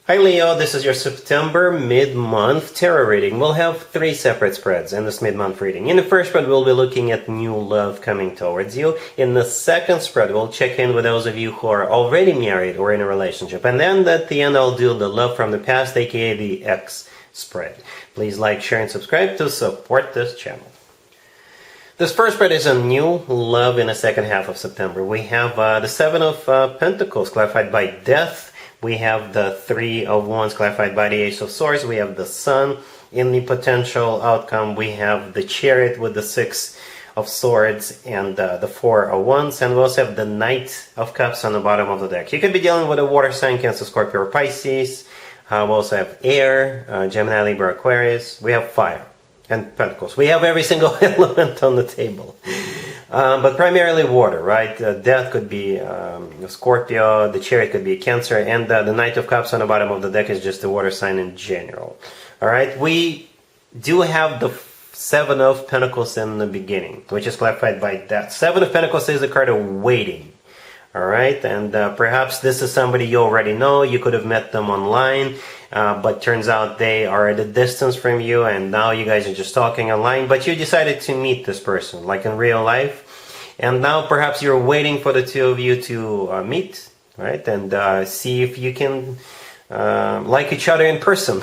Hi Leo, this is your September mid-month tarot reading. We'll have 3 separate spreads in this mid-month reading. In the first spread, we'll be looking at new love coming towards you. In the second spread, we'll check in with those of you who are already married or in a relationship. And then at the end, I'll do the love from the past, aka the X spread. Please like, share, and subscribe to support this channel. This first spread is a new love in the second half of September. We have the Seven of Pentacles clarified by Death. We have the Three of Wands clarified by the Ace of Swords. We have the Sun in the potential outcome. We have the Chariot with the Six of Swords and the Four of Wands. And we also have the Knight of Cups on the bottom of the deck. You could be dealing with a water sign, Cancer, Scorpio, or Pisces. We also have air, Gemini, Libra, Aquarius. We have fire and Pentacles. We have every single element on the table. But primarily water, right? Death could be Scorpio, the Chariot could be Cancer, and the Knight of Cups on the bottom of the deck is just a water sign in general. All right, we do have the Seven of Pentacles in the beginning, which is clarified by that. Seven of Pentacles is a card of waiting. All right, and perhaps this is somebody you already know. You could have met them online, but turns out they are at a distance from you, and now you guys are just talking online, but you decided to meet this person, like in real life. And now perhaps you're waiting for the two of you to meet, right? And see if you can like each other in person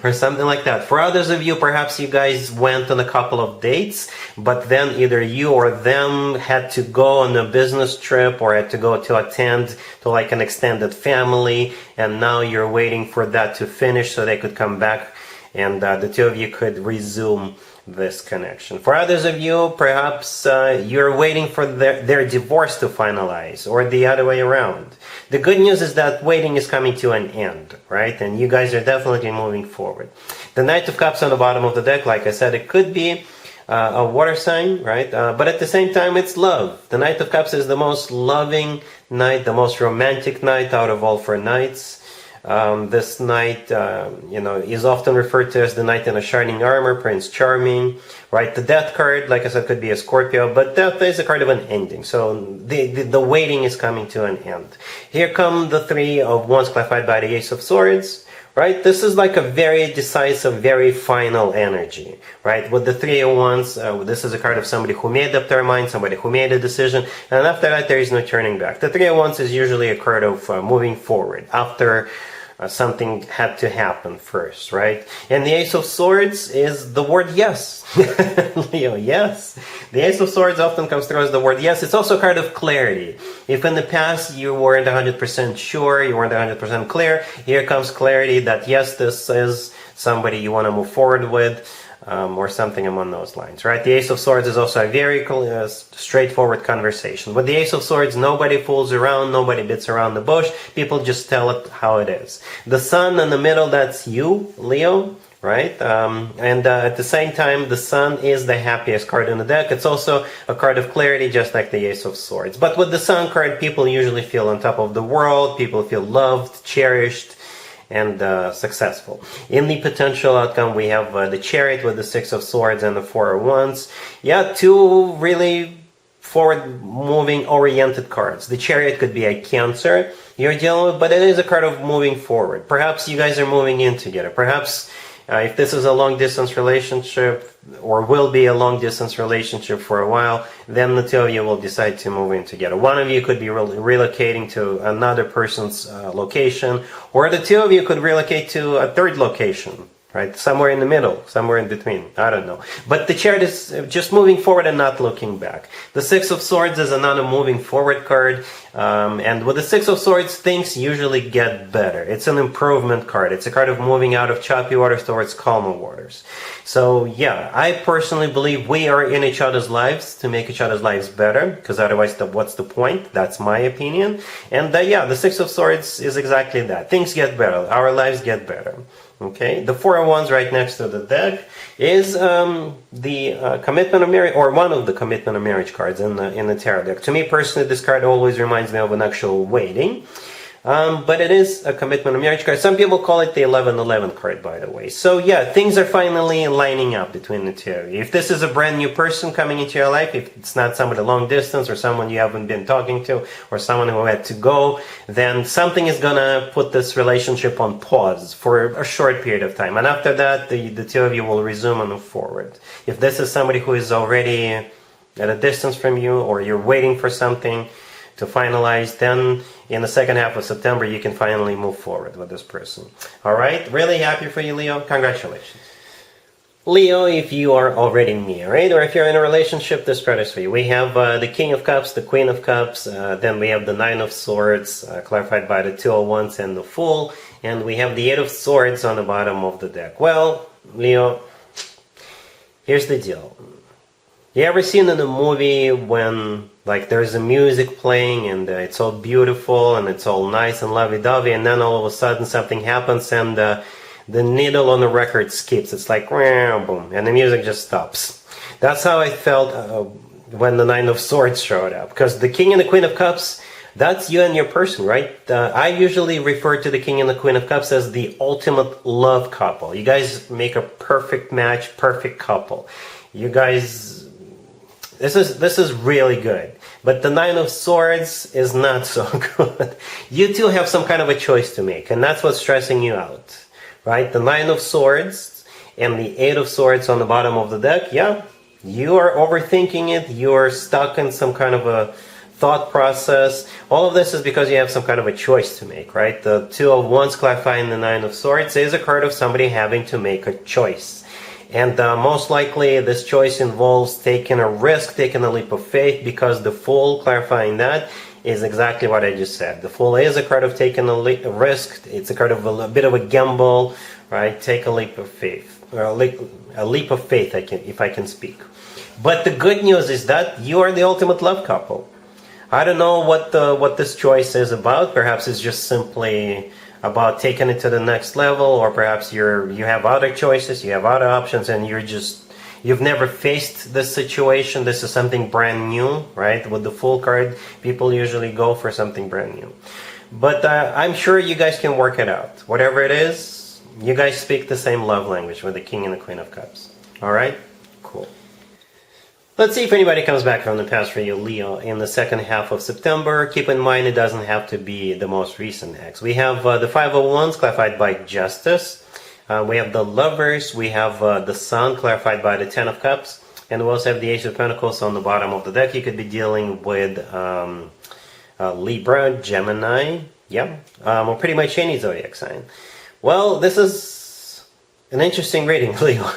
or something like that. For others of you, perhaps you guys went on a couple of dates, but then either you or them had to go on a business trip or had to go to attend to like an extended family, and now you're waiting for that to finish so they could come back and the two of you could resume this connection. For others of you, perhaps you're waiting for their divorce to finalize, or the other way around. The good news is that waiting is coming to an end, right? And you guys are definitely moving forward. The Knight of Cups on the bottom of the deck, like I said, it could be a water sign, right? But at the same time, it's love. The Knight of Cups is the most loving knight, the most romantic knight out of all 4 knights. This knight, is often referred to as the knight in a shining armor, Prince Charming, right? The Death card, like I said, could be a Scorpio, but Death is a card of an ending. So the waiting is coming to an end. Here come the Three of Wands clarified by the Ace of Swords, right? This is like a very decisive, very final energy, right? With the Three of Wands, this is a card of somebody who made up their mind, somebody who made a decision, and after that, there is no turning back. The Three of Wands is usually a card of moving forward after something had to happen first, right? And the Ace of Swords is the word yes. Leo, yes. The Ace of Swords often comes through as the word yes. It's also a card of clarity. If in the past you weren't 100% sure, you weren't 100% clear, here comes clarity that yes, this is somebody you want to move forward with. Or something along those lines, right? The Ace of Swords is also a very straightforward conversation. With the Ace of Swords, nobody fools around, nobody beats around the bush. People just tell it how it is. The Sun in the middle, that's you, Leo, right? And at the same time, the Sun is the happiest card in the deck. It's also a card of clarity, just like the Ace of Swords. But with the Sun card, people usually feel on top of the world. People feel loved, cherished, and successful. In the potential outcome, we have the Chariot with the Six of Swords and the Four of Wands. Yeah, 2 really forward-moving, oriented cards. The Chariot could be a Cancer you're dealing with, but it is a card of moving forward. Perhaps you guys are moving in together. Perhaps if this is a long-distance relationship, or will be a long-distance relationship for a while, then the two of you will decide to move in together. One of you could be relocating to another person's location, or the two of you could relocate to a third location, right? Somewhere in the middle, somewhere in between. I don't know. But the Chariot is just moving forward and not looking back. The Six of Swords is another moving forward card. And with the Six of Swords, things usually get better. It's an improvement card. It's a card of moving out of choppy waters towards calmer waters. So yeah, I personally believe we are in each other's lives to make each other's lives better, because otherwise what's the point? That's my opinion. And yeah, the Six of Swords is exactly that. Things get better. Our lives get better. Okay, the Four of Wands right next to the deck is the commitment of marriage, or one of the commitment of marriage cards in the tarot deck. To me personally, this card always reminds me of an actual wedding. But it is a commitment, a marriage card. Some people call it the 1111 card, by the way. So yeah, things are finally lining up between the two of you. If this is a brand new person coming into your life, if it's not somebody long distance or someone you haven't been talking to or someone who had to go, then something is gonna put this relationship on pause for a short period of time. And after that, the two of you will resume and move forward. If this is somebody who is already at a distance from you, or you're waiting for something to finalize, then in the second half of September you can finally move forward with this person. All right, really happy for you, Leo. Congratulations. Leo, if you are already married or if you're in a relationship, this card is for you. We have the King of Cups, the Queen of Cups, then we have the Nine of Swords, clarified by the Two of Wands and the Fool, and we have the Eight of Swords on the bottom of the deck. Well, Leo, here's the deal. You ever seen in a movie when like there's a music playing and it's all beautiful and it's all nice and lovey-dovey, and then all of a sudden something happens and the needle on the record skips. It's like boom, and the music just stops. That's how I felt when the Nine of Swords showed up, because the King and the Queen of Cups, that's you and your person, right? I usually refer to the King and the Queen of Cups as the ultimate love couple. You guys make a perfect match, perfect couple. You guys, this is really good. But the Nine of Swords is not so good. You two have some kind of a choice to make, and that's what's stressing you out, right? The Nine of Swords and the Eight of Swords on the bottom of the deck, yeah, you are overthinking it. You're stuck in some kind of a thought process. All of this is because you have some kind of a choice to make, right? The Two of Wands clarifying the Nine of Swords is a card of somebody having to make a choice. And most likely this choice involves taking a risk, taking a leap of faith, because the Fool, clarifying that, is exactly what I just said. The Fool is a card of taking a risk. It's a card of a bit of a gamble, right? Take a leap of faith, or a leap of faith, if I can speak. But the good news is that you are the ultimate love couple. I don't know what this choice is about. Perhaps it's just simply about taking it to the next level, or perhaps you have other choices, you have other options, and you've never faced this situation. This is something brand new, right? With the Fool card, people usually go for something brand new. But I'm sure you guys can work it out. Whatever it is, you guys speak the same love language with the King and the Queen of Cups. All right? Cool. Let's see if anybody comes back from the past for you, Leo, in the second half of September. Keep in mind, it doesn't have to be the most recent ex. We have the Five of Wands, clarified by Justice. We have the Lovers. We have the Sun, clarified by the Ten of Cups. And we also have the Ace of Pentacles on the bottom of the deck. You could be dealing with Libra, Gemini, yeah, or pretty much any zodiac sign. Well, this is an interesting reading, Leo.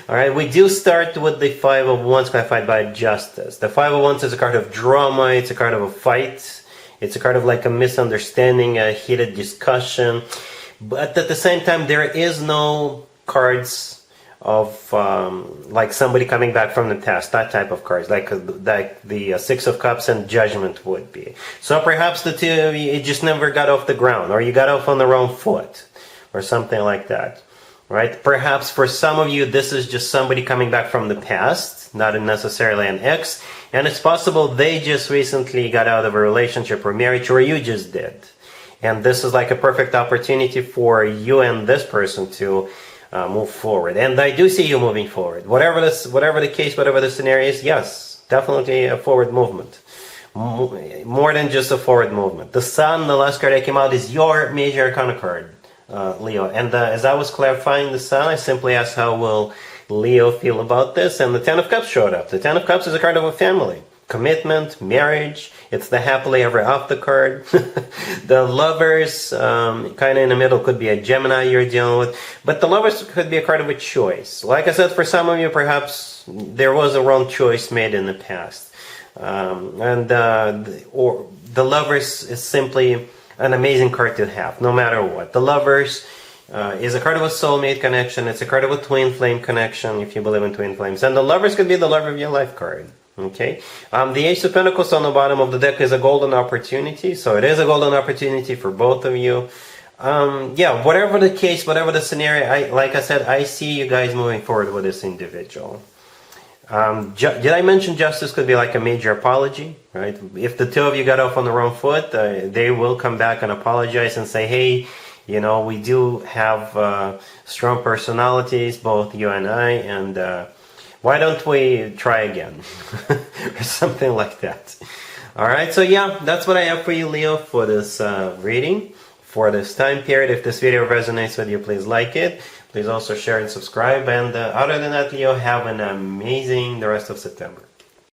Alright, we do start with the Five of Wands, clarified by Justice. The Five of Wands is a card of drama, it's a card of a fight, it's a card of like a misunderstanding, a heated discussion. But at the same time, there is no cards of like somebody coming back from the past, that type of cards, like the Six of Cups and Judgment would be. So perhaps the two of you just never got off the ground, or you got off on the wrong foot, or something like that. Right? Perhaps for some of you, this is just somebody coming back from the past, not necessarily an ex, and it's possible they just recently got out of a relationship or marriage, or you just did. And this is like a perfect opportunity for you and this person to move forward. And I do see you moving forward. Whatever the case, whatever the scenario is, yes, definitely a forward movement. More than just a forward movement. The Sun, the last card that came out, is your major arcana card. Leo, and as I was clarifying the Sun, I simply asked how will Leo feel about this, and the Ten of Cups showed up. The Ten of Cups is a card of a family, commitment, marriage. It's the happily ever after card. The Lovers, kind of in the middle, could be a Gemini you're dealing with, but the Lovers could be a card of a choice. Like I said, for some of you, perhaps there was a wrong choice made in the past, or the Lovers is simply an amazing card to have, no matter what. The Lovers is a card of a soulmate connection. It's a card of a twin flame connection, if you believe in twin flames. And the Lovers could be the love of your life card. Okay? The Ace of Pentacles on the bottom of the deck is a golden opportunity. So it is a golden opportunity for both of you. Yeah, whatever the case, whatever the scenario, like I said, I see you guys moving forward with this individual. Did I mention justice could be like a major apology, right? If the two of you got off on the wrong foot, they will come back and apologize and say, hey, you know, we do have strong personalities, both you and I, and why don't we try again? Or something like that. All right, so yeah, that's what I have for you, Leo, for this reading, for this time period. If this video resonates with you, please like it. Please also share and subscribe. And other than that, Leo, have an amazing the rest of September.